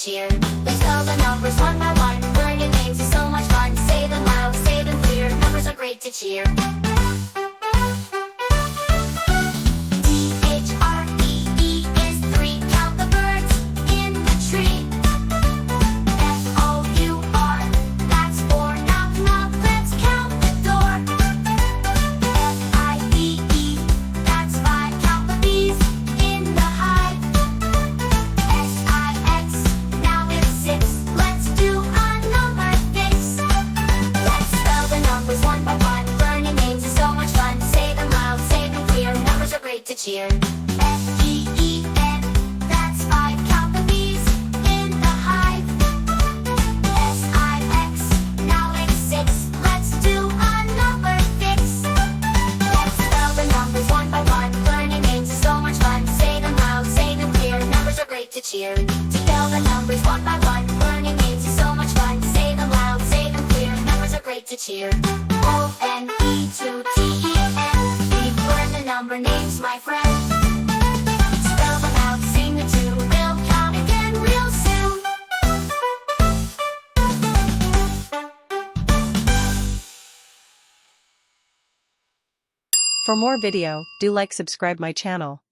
cheer. Let's spell the numbers one by one. Learning names is so much fun. Say them loud, say them clear. Numbers are great to cheer. T-H-R-E-E is 3. Count the birds in the tree. F-O-U-R, that's 4. Knock, knock, let's count the door. F-I-V-E, that's 5. Count the bees in the hive. S-I-X, now it's 6. Let's do a number fix. Let's spell the numbers one by one. Learning names is so much fun. Say them loud, say them clear. Numbers are great to cheer. F-E-E-N, that's 5. Count the bees in the hive. S-I-X, now it's 6. Let's do a number fix. Let's spell the numbers one by one. Learning names is so much fun. Say them loud, say them clear. Numbers are great to cheer. To spell the numbers one by one. Learning names is so much fun. Say them loud, say them clear. Numbers are great to cheer. O-N-E-2-T-E-N. We've learned the number names, my friend. Spell them out, sing the tune. We'll count again real soon. For more video, do like subscribe my channel.